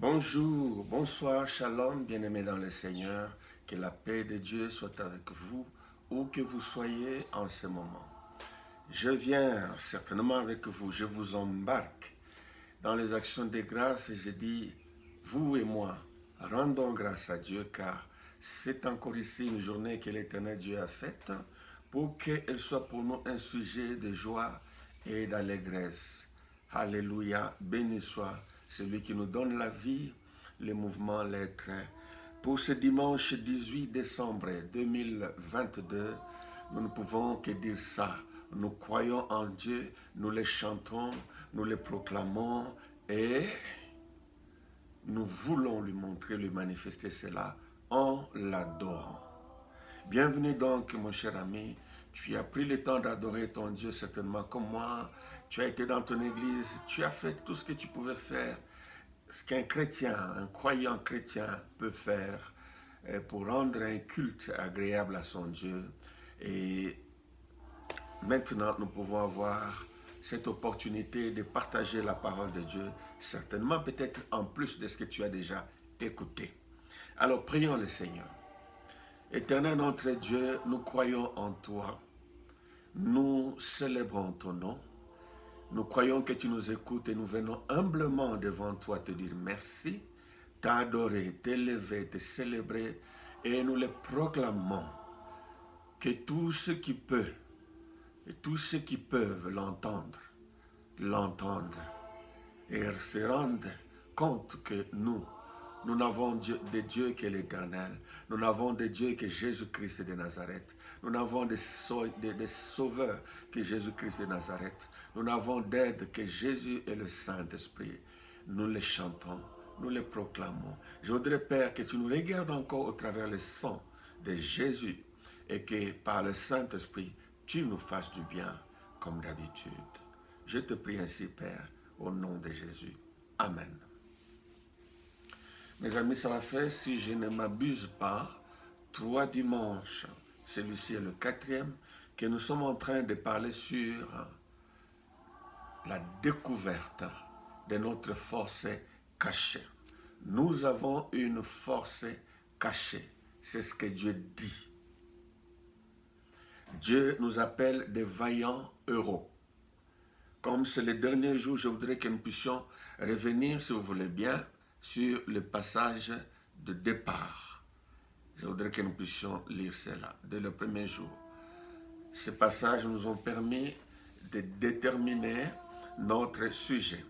Bonjour, bonsoir, shalom, bien-aimés dans le Seigneur, que la paix de Dieu soit avec vous, où que vous soyez en ce moment. Je viens certainement avec vous, je vous embarque dans les actions de grâce et je dis, vous et moi, rendons grâce à Dieu car c'est encore ici une journée que l'Éternel Dieu a faite pour qu'elle soit pour nous un sujet de joie et d'allégresse. Alléluia, béni soit celui qui nous donne la vie, les mouvements, les trains. Pour ce dimanche 18 décembre 2022, nous ne pouvons que dire ça. Nous croyons en Dieu, nous les chantons, nous les proclamons et nous voulons lui montrer, lui manifester cela en l'adorant. Bienvenue donc, mon cher ami. Tu as pris le temps d'adorer ton Dieu certainement comme moi. Tu as été dans ton église, tu as fait tout ce que tu pouvais faire. Ce qu'un chrétien, un croyant chrétien peut faire pour rendre un culte agréable à son Dieu. Et maintenant, nous pouvons avoir cette opportunité de partager la parole de Dieu, certainement peut-être en plus de ce que tu as déjà écouté. Alors, prions le Seigneur. Éternel notre Dieu, nous croyons en toi. Nous célébrons ton nom. Nous croyons que tu nous écoutes et nous venons humblement devant toi te dire merci, t'adorer, t'élever, te célébrer et nous le proclamons que tous ceux qui peuvent et tous ceux qui peuvent l'entendre et se rendent compte que nous n'avons de Dieu que l'Éternel. Nous n'avons de Dieu que Jésus-Christ de Nazareth. Nous n'avons de sauveurs que Jésus-Christ de Nazareth. Nous n'avons d'aide que Jésus et le Saint-Esprit. Nous les chantons, nous les proclamons. Je voudrais, Père, que tu nous regardes encore au travers le sang de Jésus et que par le Saint-Esprit, tu nous fasses du bien comme d'habitude. Je te prie ainsi, Père, au nom de Jésus. Amen. Mes amis, ça va faire, si je ne m'abuse pas, 3 dimanches, celui-ci est le 4e, que nous sommes en train de parler sur la découverte de notre force cachée. Nous avons une force cachée, c'est ce que Dieu dit. Dieu nous appelle des vaillants héros. Comme c'est le dernier jour, je voudrais que nous puissions revenir, si vous voulez bien, sur le passage de départ. Je voudrais que nous puissions lire cela dès le premier jour. Ces passages nous ont permis de déterminer notre sujet.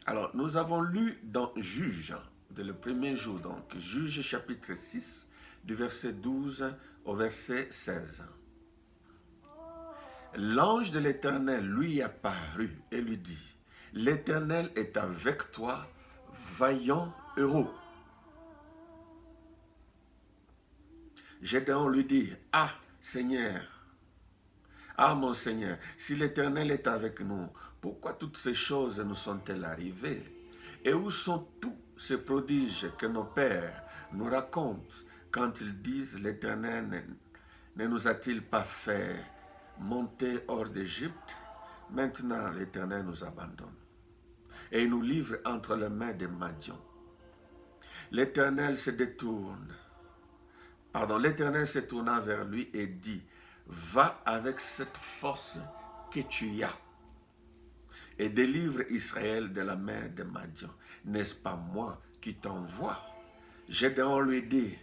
Alors, nous avons lu dans Juge, dès le premier jour, donc Juge chapitre 6, du verset 12 au verset 16. L'ange de l'Éternel lui apparut et lui dit, « L'Éternel est avec toi, vaillant héros. » Gédéon lui dit, « Ah, Seigneur, ah mon Seigneur, si l'Éternel est avec nous, pourquoi toutes ces choses nous sont-elles arrivées? Et où sont tous ces prodiges que nos pères nous racontent quand ils disent, l'Éternel ne nous a-t-il pas fait monter hors d'Égypte? Maintenant l'Éternel nous abandonne et il nous livre entre les mains des Madians. L'Éternel se tourna vers lui et dit, va avec cette force que tu as et délivre Israël de la main des Madians. N'est-ce pas moi qui t'envoie? Gédéon lui dit,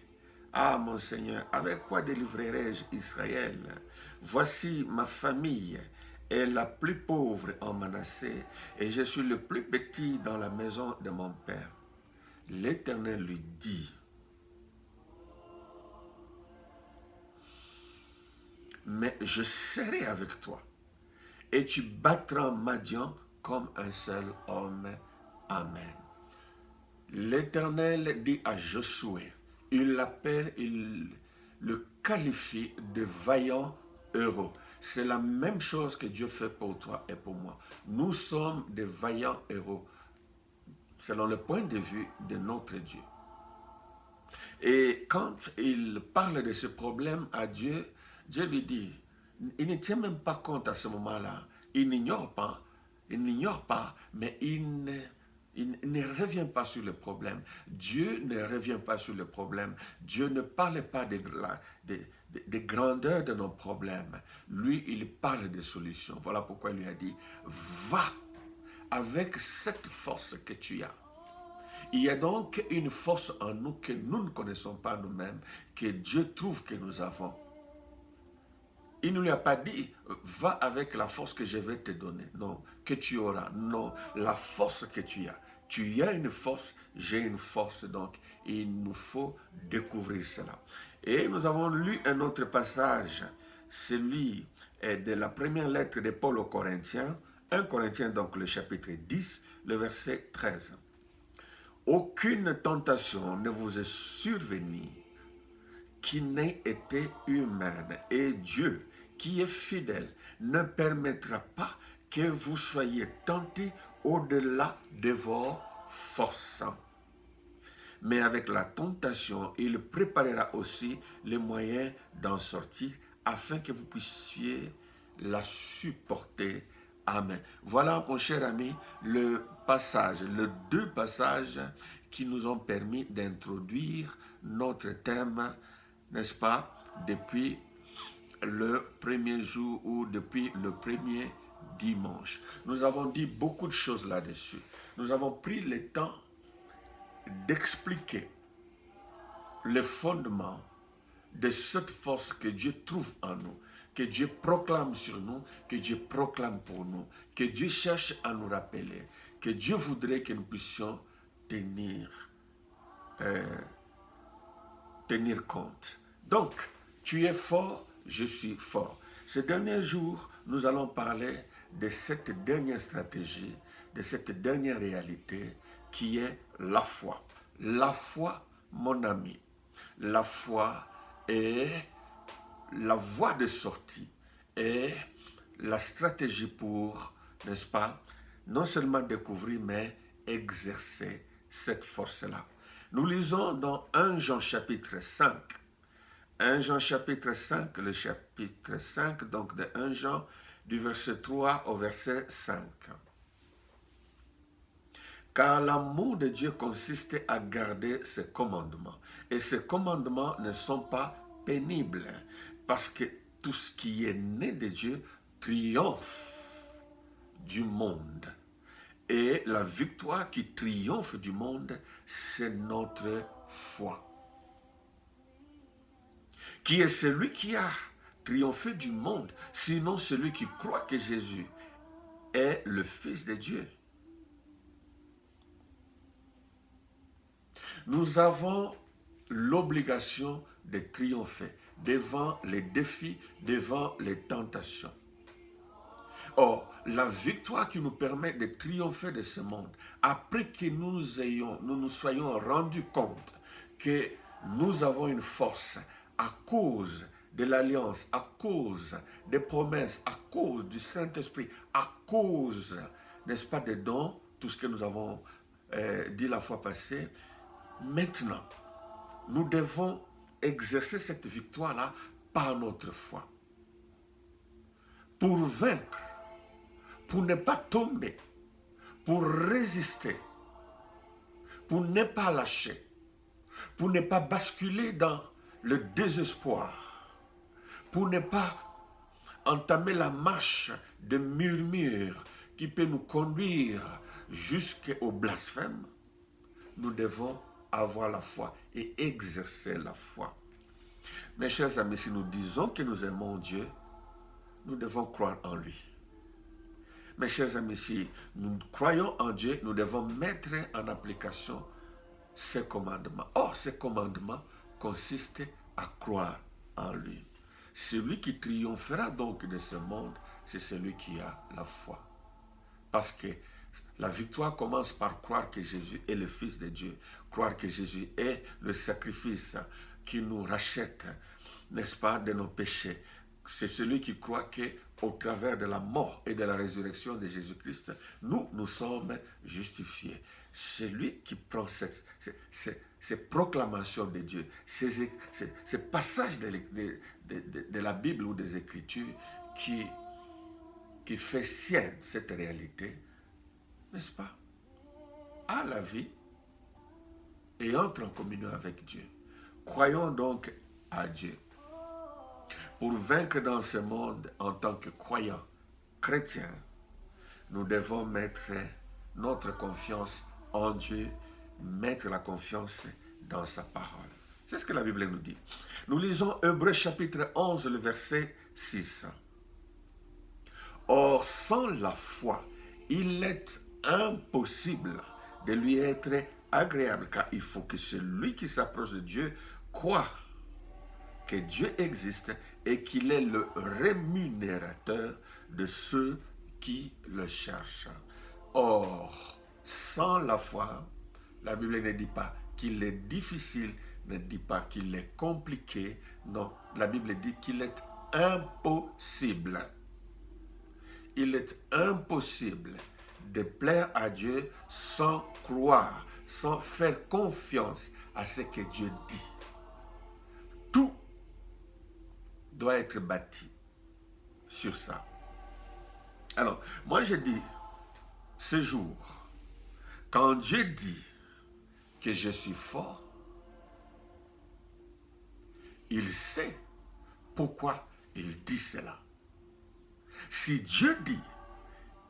ah mon Seigneur, avec quoi délivrerai-je Israël? Voici ma famille est la plus pauvre en Manassé et je suis le plus petit dans la maison de mon père. L'Éternel lui dit, mais je serai avec toi et tu battras Madian comme un seul homme. Amen. L'Éternel dit à Josué, il l'appelle, il le qualifie de vaillant héros. C'est la même chose que Dieu fait pour toi et pour moi. Nous sommes des vaillants héros, selon le point de vue de notre Dieu. Et quand il parle de ce problème à Dieu, Dieu lui dit, il ne tient même pas compte à ce moment-là, il n'ignore pas, mais il Il ne revient pas sur le problème. Dieu ne revient pas sur le problème. Dieu ne parle pas des grandeurs de nos problèmes. Lui, il parle des solutions. Voilà pourquoi il lui a dit, va avec cette force que tu as. Il y a donc une force en nous que nous ne connaissons pas nous-mêmes, que Dieu trouve que nous avons. Il ne lui a pas dit, va avec la force que je vais te donner. Non, que tu auras. Non, la force que tu as. Tu as une force, j'ai une force. Donc, il nous faut découvrir cela. Et nous avons lu un autre passage, celui de la première lettre de Paul aux Corinthiens, 1 Corinthiens, donc le chapitre 10, le verset 13. Aucune tentation ne vous est survenue qui n'ait été humaine, et Dieu, qui est fidèle, ne permettra pas que vous soyez tentés au-delà de vos forces. Mais avec la tentation, il préparera aussi les moyens d'en sortir, afin que vous puissiez la supporter. Amen. Voilà, mon cher ami, le passage, les deux passages qui nous ont permis d'introduire notre thème, n'est-ce pas, depuis le premier jour ou depuis le premier dimanche. Nous avons dit beaucoup de choses là-dessus. Nous avons pris le temps d'expliquer le fondement de cette force que Dieu trouve en nous, que Dieu proclame sur nous, que Dieu proclame pour nous, que Dieu cherche à nous rappeler, que Dieu voudrait que nous puissions tenir compte. Donc, tu es fort, je suis fort. Ces derniers jours, nous allons parler de cette dernière stratégie, de cette dernière réalité qui est la foi. La foi, mon ami, la foi est la voie de sortie, est la stratégie pour, n'est-ce pas, non seulement découvrir, mais exercer cette force-là. Nous lisons dans 1 Jean chapitre 5. 1 Jean chapitre 5, le chapitre 5, donc de 1 Jean, du verset 3 au verset 5. Car l'amour de Dieu consiste à garder ses commandements. Et ces commandements ne sont pas pénibles, parce que tout ce qui est né de Dieu triomphe du monde. Et la victoire qui triomphe du monde, c'est notre foi. Qui est celui qui a triomphé du monde, sinon celui qui croit que Jésus est le Fils de Dieu. Nous avons l'obligation de triompher devant les défis, devant les tentations. Or, la victoire qui nous permet de triompher de ce monde, après que nous nous soyons rendus compte que nous avons une force à cause de l'alliance, à cause des promesses, à cause du Saint-Esprit, à cause, n'est-ce pas, des dons, tout ce que nous avons dit la fois passée. Maintenant, nous devons exercer cette victoire-là par notre foi. Pour vaincre, pour ne pas tomber, pour résister, pour ne pas lâcher, pour ne pas basculer dans le désespoir, pour ne pas entamer la marche de murmures qui peut nous conduire jusqu'au blasphème, nous devons avoir la foi et exercer la foi. Mes chers amis, si nous disons que nous aimons Dieu, nous devons croire en lui. Mes chers amis, si nous croyons en Dieu, nous devons mettre en application ses commandements. Or, ces commandements consistent à croire en lui. Celui qui triomphera donc de ce monde, c'est celui qui a la foi. Parce que la victoire commence par croire que Jésus est le Fils de Dieu, croire que Jésus est le sacrifice qui nous rachète, n'est-ce pas, de nos péchés. C'est celui qui croit qu'au travers de la mort et de la résurrection de Jésus-Christ, nous sommes justifiés. C'est lui qui prend ces proclamations de Dieu, ces passages de la Bible ou des Écritures qui fait sienne cette réalité, n'est-ce pas? a la vie et entre en communion avec Dieu. Croyons donc à Dieu. Pour vaincre dans ce monde en tant que croyants chrétiens, nous devons mettre notre confiance en Dieu, mettre la confiance dans sa parole. C'est ce que la Bible nous dit. Nous lisons Hébreux chapitre 11, le verset 6. Or, sans la foi, il est impossible de lui être agréable, car il faut que celui qui s'approche de Dieu croit que Dieu existe et qu'il est le rémunérateur de ceux qui le cherchent. Or, sans la foi, la Bible ne dit pas qu'il est difficile, ne dit pas qu'il est compliqué. Non, la Bible dit qu'il est impossible. Il est impossible de plaire à Dieu sans croire, sans faire confiance à ce que Dieu dit. Tout doit être bâti sur ça. Alors, moi je dis, ce jour, quand Dieu dit que je suis fort, il sait pourquoi il dit cela. Si Dieu dit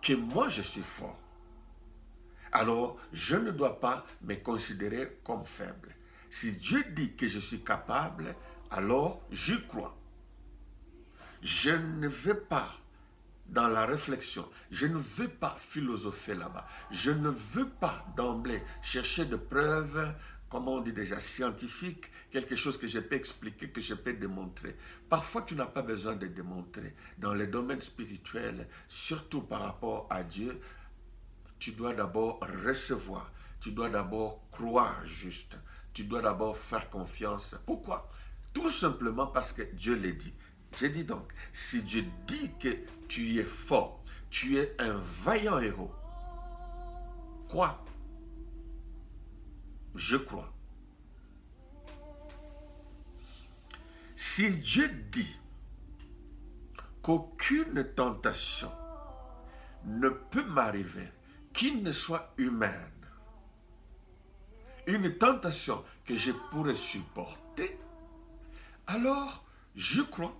que moi je suis fort, alors je ne dois pas me considérer comme faible. Si Dieu dit que je suis capable, alors je crois. Je ne vais pas dans la réflexion, je ne veux pas philosopher là-bas, je ne veux pas d'emblée chercher de preuves, comment on dit déjà, scientifiques, quelque chose que je peux expliquer, que je peux démontrer. Parfois, tu n'as pas besoin de démontrer. Dans les domaines spirituels, surtout par rapport à Dieu, tu dois d'abord recevoir, tu dois d'abord croire juste, tu dois d'abord faire confiance. Pourquoi? Tout simplement parce que Dieu l'a dit. Je dis donc, si Dieu dit que tu es fort, tu es un vaillant héros, crois. Je crois. Si Dieu dit qu'aucune tentation ne peut m'arriver qui ne soit humaine, une tentation que je pourrais supporter, alors je crois.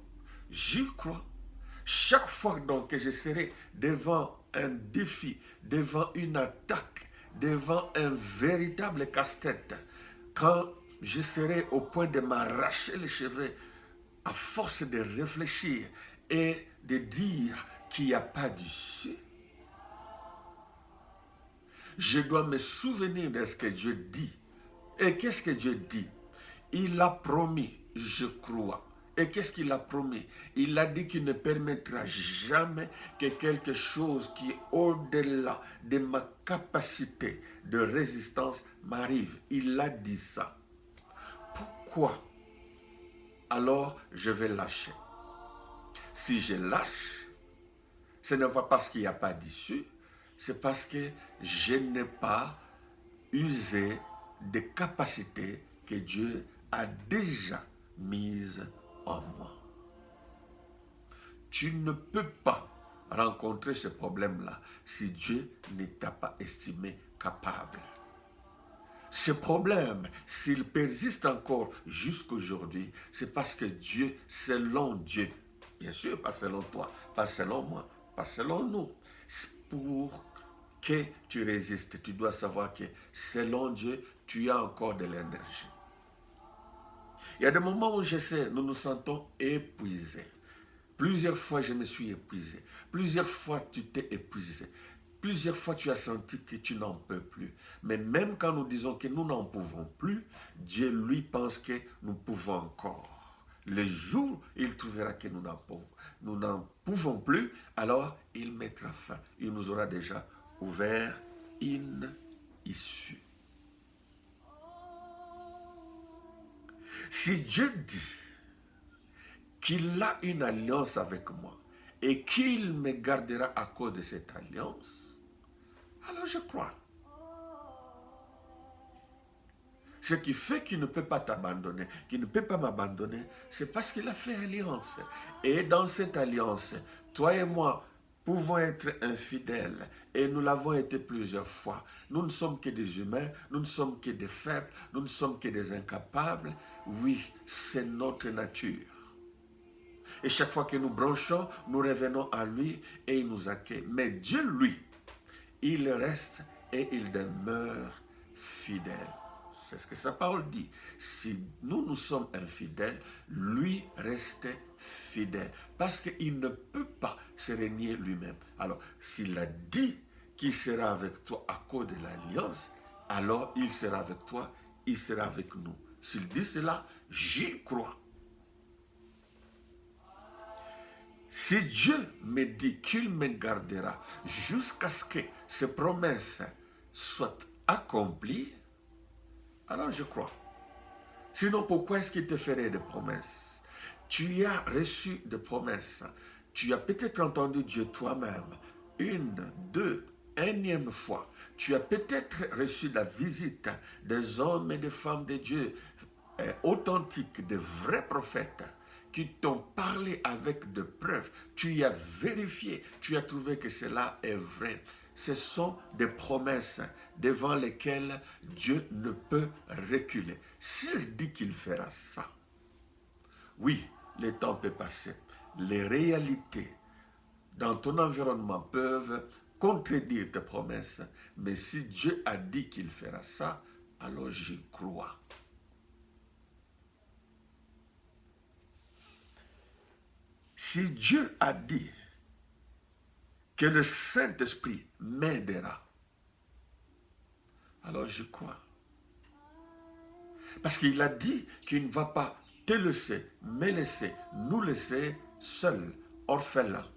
Chaque fois donc que je serai devant un défi, devant une attaque, devant un véritable casse-tête, quand je serai au point de m'arracher les cheveux, à force de réfléchir et de dire qu'il n'y a pas d'issue, je dois me souvenir de ce que Dieu dit. Et qu'est-ce que Dieu dit? Il a promis, je crois. Et qu'est-ce qu'il a promis? Il a dit qu'il ne permettra jamais que quelque chose qui est au-delà de ma capacité de résistance m'arrive. Il a dit ça. Pourquoi? Alors je vais lâcher. Si je lâche, ce n'est pas parce qu'il n'y a pas d'issue, c'est parce que je n'ai pas usé des capacités que Dieu a déjà mises en moi. Tu ne peux pas rencontrer ce problème-là si Dieu ne t'a pas estimé capable. Ce problème, s'il persiste encore jusqu'aujourd'hui, c'est parce que Dieu, selon Dieu, bien sûr, pas selon toi, pas selon moi, pas selon nous, pour que tu résistes, tu dois savoir que selon Dieu, tu as encore de l'énergie. Il y a des moments où nous nous sentons épuisés. Plusieurs fois, je me suis épuisé. Plusieurs fois, tu t'es épuisé. Plusieurs fois, tu as senti que tu n'en peux plus. Mais même quand nous disons que nous n'en pouvons plus, Dieu, lui, pense que nous pouvons encore. Le jour où il trouvera que nous n'en pouvons plus, alors il mettra fin. Il nous aura déjà ouvert une issue. Si Dieu dit qu'il a une alliance avec moi et qu'il me gardera à cause de cette alliance, alors je crois. Ce qui fait qu'il ne peut pas t'abandonner, qu'il ne peut pas m'abandonner, c'est parce qu'il a fait alliance. Et dans cette alliance, toi et moi pouvons être infidèles, et nous l'avons été plusieurs fois. Nous ne sommes que des humains, nous ne sommes que des faibles, nous ne sommes que des incapables. Oui, c'est notre nature. Et chaque fois que nous branchons, nous revenons à lui et il nous accueille. Mais Dieu, lui, il reste et il demeure fidèle. C'est ce que sa parole dit. Si nous sommes infidèles, lui reste fidèle. Parce qu'il ne peut pas se renier lui-même. Alors, s'il a dit qu'il sera avec toi à cause de l'alliance, alors il sera avec toi, il sera avec nous. S'il dit cela, j'y crois. Si Dieu me dit qu'il me gardera jusqu'à ce que ses promesses soient accomplies, alors je crois. Sinon, pourquoi est-ce qu'il te ferait des promesses? Tu as reçu des promesses. Tu as peut-être entendu Dieu toi-même une, deux, énième fois. Tu as peut-être reçu la visite des hommes et des femmes de Dieu authentiques, de vrais prophètes qui t'ont parlé avec de preuves. Tu y as vérifié, tu as trouvé que cela est vrai. Ce sont des promesses devant lesquelles Dieu ne peut reculer. S'il dit qu'il fera ça, oui, le temps peut passer. Les réalités dans ton environnement peuvent contredire tes promesses, mais si Dieu a dit qu'il fera ça, alors j'y crois. Si Dieu a dit que le Saint-Esprit m'aidera, alors je crois. Parce qu'il a dit qu'il ne va pas te laisser, me laisser, nous laisser seuls, orphelins.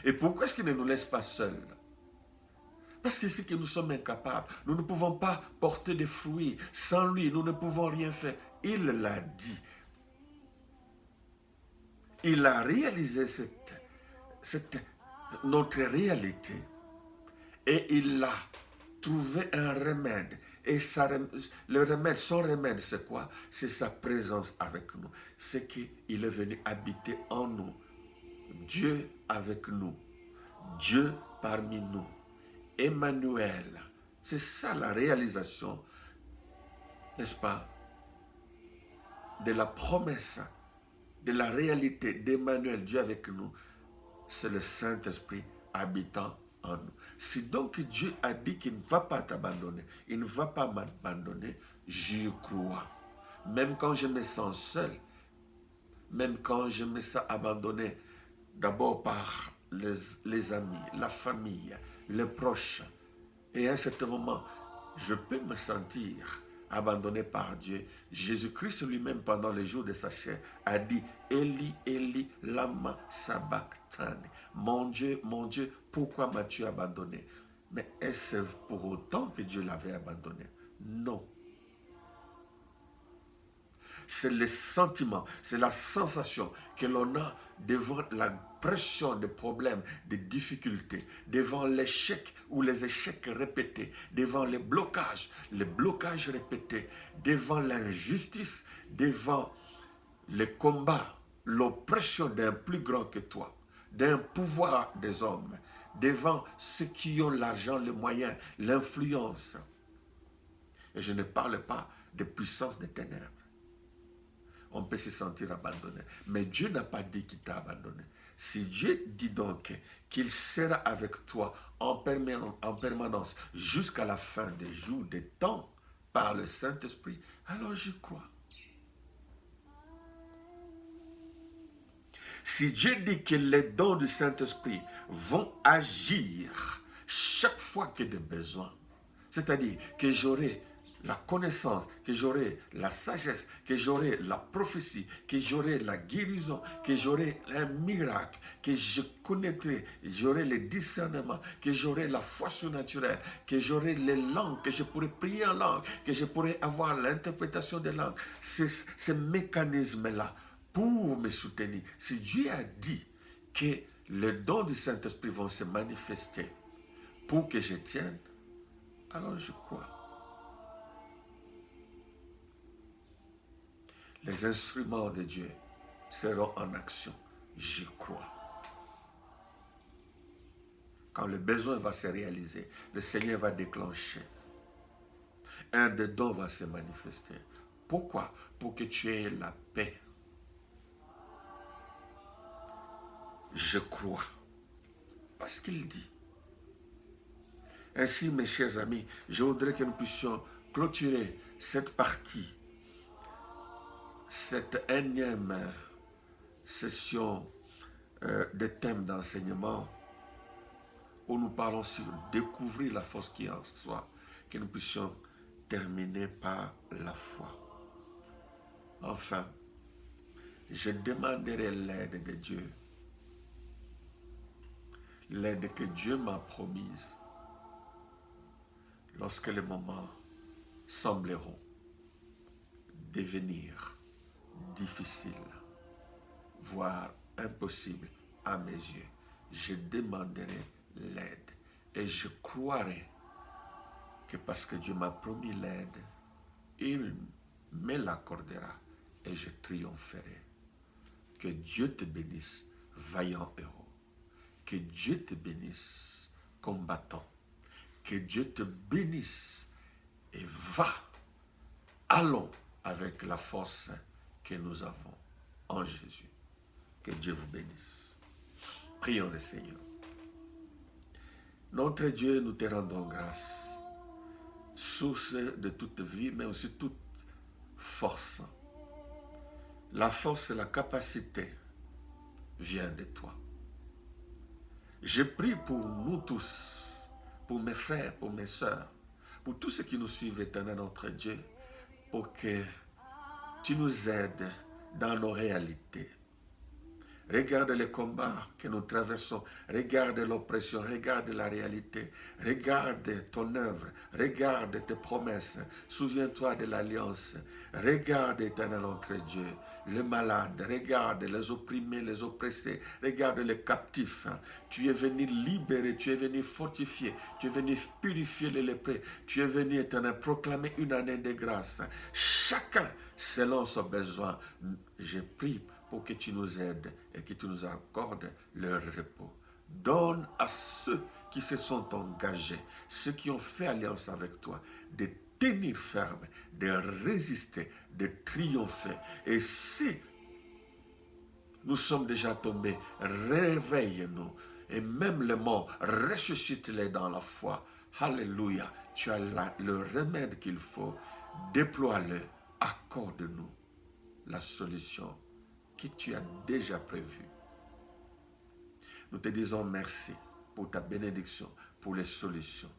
Et pourquoi est-ce qu'il ne nous laisse pas seuls? Parce que c'est que nous sommes incapables. Nous ne pouvons pas porter des fruits. Sans lui, nous ne pouvons rien faire. Il l'a dit. Il a réalisé notre réalité et il a trouvé un remède. Et le remède, son remède, c'est quoi? C'est sa présence avec nous. C'est qu'il est venu habiter en nous. Dieu avec nous. Dieu parmi nous. Emmanuel. C'est ça la réalisation, n'est-ce pas, de la promesse, de la réalité d'Emmanuel, Dieu avec nous. C'est le Saint-Esprit habitant en nous. Si donc Dieu a dit qu'il ne va pas t'abandonner, il ne va pas m'abandonner, j'y crois. Même quand je me sens seul, même quand je me sens abandonné, d'abord par les amis, la famille, les proches, et à un certain moment, je peux me sentir abandonné par Dieu. Jésus-Christ lui-même, pendant les jours de sa chair, a dit « Eli, Eli, lama sabachthani » « Mon Dieu, pourquoi m'as-tu abandonné ?» Mais est-ce pour autant que Dieu l'avait abandonné? Non. C'est le sentiment, c'est la sensation que l'on a devant la pression des problèmes, des difficultés, devant l'échec ou les échecs répétés, devant les blocages répétés, devant l'injustice, devant les combats, l'oppression d'un plus grand que toi, d'un pouvoir des hommes, devant ceux qui ont l'argent, les moyens, l'influence. Et je ne parle pas des puissances des ténèbres. On peut se sentir abandonné. Mais Dieu n'a pas dit qu'il t'a abandonné. Si Dieu dit donc qu'il sera avec toi en permanence jusqu'à la fin des jours, des temps, par le Saint-Esprit, alors je crois. Si Dieu dit que les dons du Saint-Esprit vont agir chaque fois qu'il y a des besoins, c'est-à-dire que j'aurai la connaissance, que j'aurai la sagesse, que j'aurai la prophétie, que j'aurai la guérison, que j'aurai un miracle, que je connaîtrai, j'aurai le discernement, que j'aurai la foi surnaturelle, que j'aurai les langues, que je pourrai prier en langue, que je pourrai avoir l'interprétation des langues. Ces mécanismes-là, pour me soutenir, si Dieu a dit que les dons du Saint-Esprit vont se manifester pour que je tienne, alors je crois. Les instruments de Dieu seront en action. J'y crois. quand le besoin va se réaliser, le Seigneur va déclencher. Un des dons va se manifester. Pourquoi? Pour que tu aies la paix. Je crois. Parce qu'il dit. Ainsi, mes chers amis, je voudrais que nous puissions clôturer cette partie, cette énième session de thèmes d'enseignement où nous parlons sur découvrir la force qui est en soi, que nous puissions terminer par la foi. Enfin, je demanderai l'aide de Dieu, l'aide que Dieu m'a promise lorsque les moments sembleront devenir difficiles, voire impossibles à mes yeux. Je demanderai l'aide et je croirai que parce que Dieu m'a promis l'aide, il me l'accordera et je triompherai. Que Dieu te bénisse, vaillant héros. Que Dieu te bénisse, combattant. Que Dieu te bénisse et va. Allons avec la force que nous avons en Jésus. Que Dieu vous bénisse. Prions le Seigneur. Notre Dieu, nous te rendons grâce. Source de toute vie, mais aussi toute force. La force et la capacité viennent de toi. Je prie pour nous tous, pour mes frères, pour mes sœurs, pour tous ceux qui nous suivent, éternel notre Dieu, pour que tu nous aides dans nos réalités. Regarde les combats que nous traversons, regarde l'oppression, regarde la réalité, regarde ton œuvre, regarde tes promesses, souviens-toi de l'alliance, regarde, éternel notre Dieu, le malade, regarde les opprimés, les oppressés, regarde les captifs. Tu es venu libérer, tu es venu fortifier, tu es venu purifier les lépreux, tu es venu, éternel, proclamer une année de grâce. Chacun selon son besoin, je prie pour que tu nous aides et que tu nous accordes leur repos. Donne à ceux qui se sont engagés, ceux qui ont fait alliance avec toi, de tenir ferme, de résister, de triompher. Et si nous sommes déjà tombés, réveille-nous. Et même les morts, ressuscite-les dans la foi. Alléluia. Tu as le remède qu'il faut. Déploie-le. Accorde-nous la solution que tu as déjà prévue. Nous te disons merci pour ta bénédiction, pour les solutions.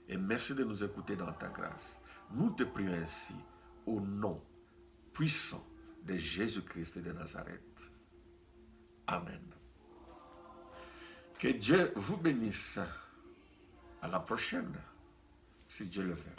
Et merci de nous écouter dans ta grâce. Nous te prions ainsi au nom puissant de Jésus-Christ de Nazareth. Amen. Que Dieu vous bénisse. À la prochaine, si Dieu le veut.